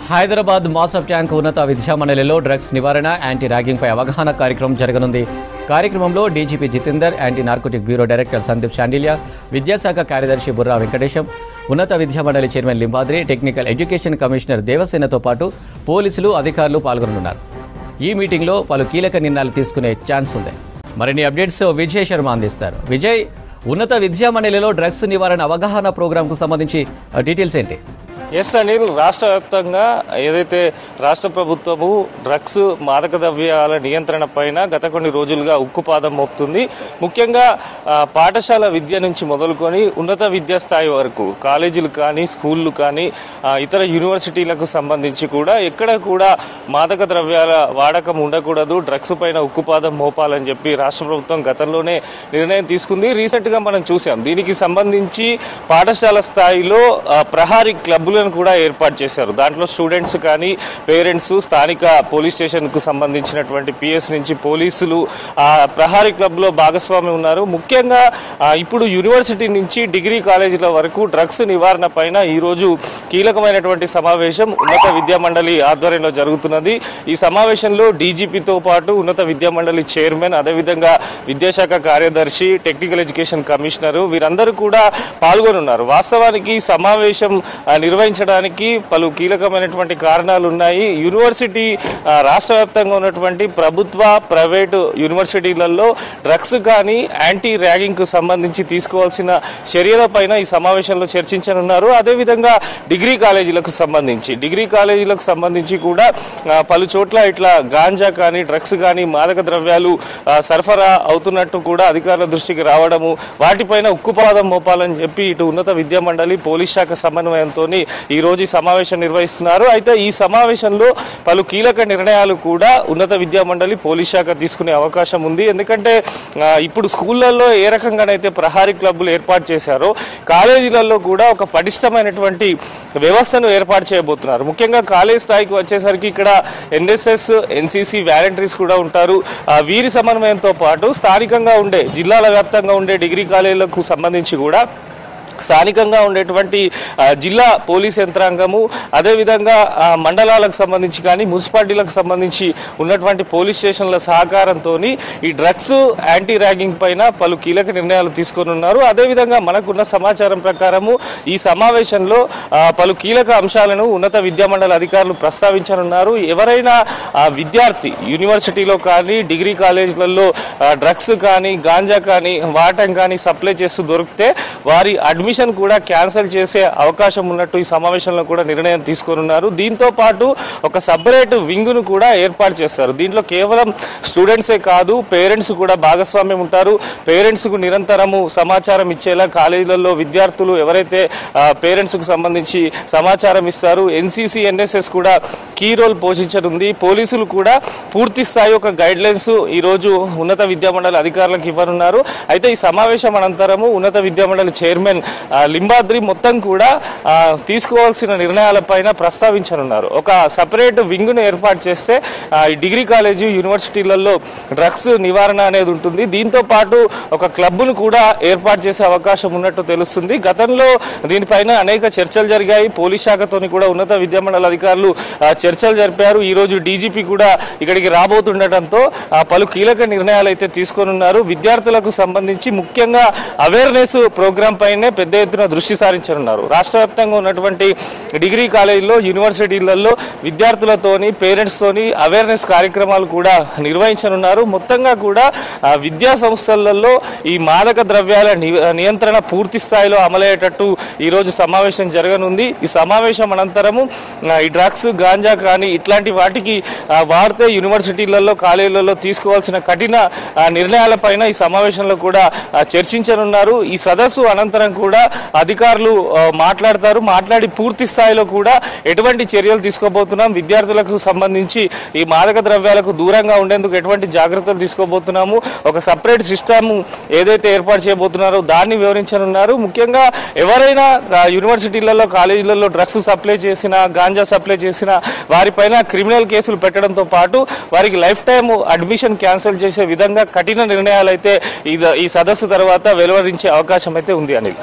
Hyderabad మాసఫ్ tank ఉన్నత విద్యామండలిలో drugs నివారణ anti ర్యాగింగ్పై అవగాహన కార్యక్రమం జరగనుంది. కార్యక్రమంలో DGP Jitender, anti narcotic bureau director Sandeep Shandilya, విద్యాశాఖ కార్యదర్శి బుర్రా వెంకటేశం, ఉన్నత విద్యామండలి chairman Limbadri, technical education commissioner దేవసేనతో పాటు పోలీసులు, అధికారులు పాల్గొనున్నారు. ఈ మీటింగ్లో పలు కీలక నిర్ణయాలు తీసుకునే ఛాన్స్ ఉంది. మరిన్ని అప్డేట్స్ విజయ్ శర్మ అందిస్తారు. విజయ్, ఉన్నత విద్యామండలిలో డ్రగ్స్ నివారణ అవగాహన ప్రోగ్రాంకు సంబంధించి డీటెయిల్స్ ఏంటి? ఎస్ అనిల్, రాష్ట్ర వ్యాప్తంగా ఏదైతే రాష్ట్ర ప్రభుత్వము డ్రగ్స్ మాదక ద్రవ్యాల నియంత్రణ పైన గత కొన్ని రోజులుగా ఉక్కుపాదం మోపుతుంది. ముఖ్యంగా పాఠశాల విద్య నుంచి మొదలుకొని ఉన్నత విద్యా స్థాయి వరకు కాలేజీలు కానీ స్కూళ్ళు కానీ ఇతర యూనివర్సిటీలకు సంబంధించి కూడా ఎక్కడ కూడా మాదక ద్రవ్యాల వాడకం ఉండకూడదు, డ్రగ్స్ పైన ఉక్కుపాదం మోపాలని చెప్పి రాష్ట్ర ప్రభుత్వం గతంలోనే నిర్ణయం తీసుకుంది. రీసెంట్గా మనం చూసాం. దీనికి సంబంధించి పాఠశాల స్థాయిలో ప్రహారీ క్లబ్లు కూడా ఏర్పాటు చేశారు. దాంట్లో స్టూడెంట్స్ కానీ పేరెంట్స్, స్థానిక పోలీస్ స్టేషన్కు సంబంధించినటువంటి పిఎస్ నుంచి పోలీసులు ఆ ప్రహారీ క్లబ్లో భాగస్వామి ఉన్నారు. ముఖ్యంగా ఇప్పుడు యూనివర్సిటీ నుంచి డిగ్రీ కాలేజీల వరకు డ్రగ్స్ నివారణ పైన ఈరోజు కీలకమైనటువంటి సమావేశం ఉన్నత విద్యామండలి ఆధ్వర్యంలో జరుగుతున్నది. ఈ సమావేశంలో డీజీపీతో పాటు ఉన్నత విద్యామండలి చైర్మన్, అదేవిధంగా విద్యాశాఖ కార్యదర్శి, టెక్నికల్ ఎడ్యుకేషన్ కమిషనరు వీరందరూ కూడా పాల్గొనున్నారు. వాస్తవానికి సమావేశం నిర్వహించడానికి పలు కీలకమైనటువంటి కారణాలు ఉన్నాయి. యూనివర్సిటీ రాష్ట్ర వ్యాప్తంగా ఉన్నటువంటి ప్రభుత్వ, ప్రైవేటు యూనివర్సిటీలలో డ్రగ్స్ కానీ యాంటీ ర్యాగింగ్కు సంబంధించి తీసుకోవాల్సిన చర్యలపైన ఈ సమావేశంలో చర్చించనున్నారు. అదేవిధంగా డిగ్రీ కాలేజీలకు సంబంధించి కూడా పలు చోట్ల ఇట్లా గాంజా కానీ డ్రగ్స్ కానీ మాదక ద్రవ్యాలు సరఫరా అవుతున్నట్టు కూడా అధికారుల దృష్టికి రావడము, వాటిపైన ఉక్కుపాదం మోపాలని చెప్పి ఇటు ఉన్నత విద్యామండలి, పోలీస్ శాఖ సమన్వయంతో ఈ రోజు ఈ సమావేశం నిర్వహిస్తున్నారు. అయితే ఈ సమావేశంలో పలు కీలక నిర్ణయాలు కూడా ఉన్నత విద్యామండలి, పోలీస్ శాఖ తీసుకునే అవకాశం ఉంది. ఎందుకంటే ఇప్పుడు స్కూళ్లలో ఏ రకంగానైతే ప్రహారీ క్లబ్లు ఏర్పాటు చేశారో కాలేజీలలో కూడా ఒక పటిష్టమైనటువంటి వ్యవస్థను ఏర్పాటు చేయబోతున్నారు. ముఖ్యంగా కాలేజ్ స్థాయికి వచ్చేసరికి ఇక్కడ ఎన్ఎస్ఎస్, ఎన్సీసీ వాలంటీర్స్ కూడా ఉంటారు. వీరి సమన్వయంతో పాటు స్థానికంగా ఉండే జిల్లాల వ్యాప్తంగా ఉండే డిగ్రీ కాలేజీలకు సంబంధించి కూడా స్థానికంగా ఉండేటువంటి జిల్లా పోలీస్ యంత్రాంగము, అదేవిధంగా మండలాలకు సంబంధించి కానీ మున్సిపాలిటీలకు సంబంధించి ఉన్నటువంటి పోలీస్ స్టేషన్ల సహకారంతో ఈ డ్రగ్స్ యాంటీ ర్యాగింగ్ పైన పలు కీలక నిర్ణయాలు తీసుకొని ఉన్నారు. అదేవిధంగా మనకున్న సమాచారం ప్రకారము ఈ సమావేశంలో పలు కీలక అంశాలను ఉన్నత విద్యామండలి అధికారులు ప్రస్తావించనున్నారు. ఎవరైనా విద్యార్థి యూనివర్సిటీలో కానీ డిగ్రీ కాలేజీలలో డ్రగ్స్ కానీ గాంజా కానీ వాటం కానీ సప్లై చేస్తూ దొరికితే వారి అడ్మిషన్ కూడా క్యాన్సిల్ చేసే అవకాశం ఉన్నట్టు ఈ సమావేశంలో కూడా నిర్ణయం తీసుకొనున్నారు. దీంతో పాటు ఒక సపరేట్ వింగ్ను కూడా ఏర్పాటు చేస్తారు. దీంట్లో కేవలం స్టూడెంట్సే కాదు, పేరెంట్స్ కూడా భాగస్వామ్యం ఉంటారు. పేరెంట్స్కు నిరంతరము సమాచారం ఇచ్చేలా కాలేజీలలో విద్యార్థులు ఎవరైతే పేరెంట్స్కు సంబంధించి సమాచారం ఇస్తారు. ఎన్సీసీ, ఎన్ఎస్ఎస్ కూడా కీ రోల్ పోషించనుంది. పోలీసులు కూడా పూర్తి స్థాయి ఒక గైడ్ లైన్స్ ఈరోజు ఉన్నత విద్యామండలి అధికారులకు ఇవ్వనున్నారు. అయితే ఈ సమావేశం అనంతరము ఉన్నత విద్యామండలి చైర్మన్ లింబాద్రి మొత్తం కూడా తీసుకోవాల్సిన నిర్ణయాలపైన ప్రస్తావించనున్నారు. ఒక సపరేట్ వింగ్ను ఏర్పాటు చేస్తే ఈ డిగ్రీ కాలేజీ, యూనివర్సిటీలలో డ్రగ్స్ నివారణ అనేది ఉంటుంది. దీంతో పాటు ఒక క్లబ్ను కూడా ఏర్పాటు చేసే అవకాశం ఉన్నట్టు తెలుస్తుంది. గతంలో దీనిపైన అనేక చర్చలు జరిగాయి. పోలీస్ శాఖతో కూడా ఉన్నత విద్యామండలి అధికారులు చర్చలు జరిపారు. ఈరోజు డీజీపీ కూడా ఇక్కడికి రాబోతుండటంతో పలు కీలక నిర్ణయాలు అయితే తీసుకొనున్నారు. విద్యార్థులకు సంబంధించి ముఖ్యంగా అవేర్నెస్ ప్రోగ్రాం పైనే పెద్ద ఎత్తున దృష్టి సారించనున్నారు. రాష్ట్ర వ్యాప్తంగా ఉన్నటువంటి డిగ్రీ కాలేజీల్లో, యూనివర్సిటీలలో విద్యార్థులతోని, పేరెంట్స్తోని అవేర్నెస్ కార్యక్రమాలు కూడా నిర్వహించనున్నారు. మొత్తంగా కూడా విద్యా సంస్థలలో ఈ మాదక ద్రవ్యాల నియంత్రణ పూర్తి స్థాయిలో అమలయ్యేటట్టు ఈరోజు సమావేశం జరగనుంది. ఈ సమావేశం అనంతరము ఈ డ్రగ్స్, గాంజా కానీ ఇట్లాంటి వాటికి వాడితే యూనివర్సిటీలలో, కాలేజీలలో తీసుకోవాల్సిన కఠిన నిర్ణయాలపైన ఈ సమావేశంలో కూడా చర్చించనున్నారు. ఈ సదస్సు అనంతరం కూడా అధికారులు మాట్లాడి పూర్తి స్థాయిలో కూడా ఎటువంటి చర్యలు తీసుకోబోతున్నాం, విద్యార్థులకు సంబంధించి ఈ మాదక ద్రవ్యాలకు దూరంగా ఉండేందుకు ఎటువంటి జాగ్రత్తలు తీసుకోబోతున్నాము, ఒక సపరేట్ సిస్టమ్ ఏదైతే ఏర్పాటు చేయబోతున్నారో దాన్ని వివరించనున్నారు. ముఖ్యంగా ఎవరైనా యూనివర్సిటీలలో, కాలేజీలలో డ్రగ్స్ సప్లై చేసినా, గాంజా సప్లై చేసినా వారిపైన క్రిమినల్ కేసులు పెట్టడంతో పాటు వారికి లైఫ్ టైం అడ్మిషన్ క్యాన్సిల్ చేసే విధంగా కఠిన నిర్ణయాలు అయితే ఈ సదస్సు తర్వాత వెలువరించే అవకాశం అయితే ఉంది అని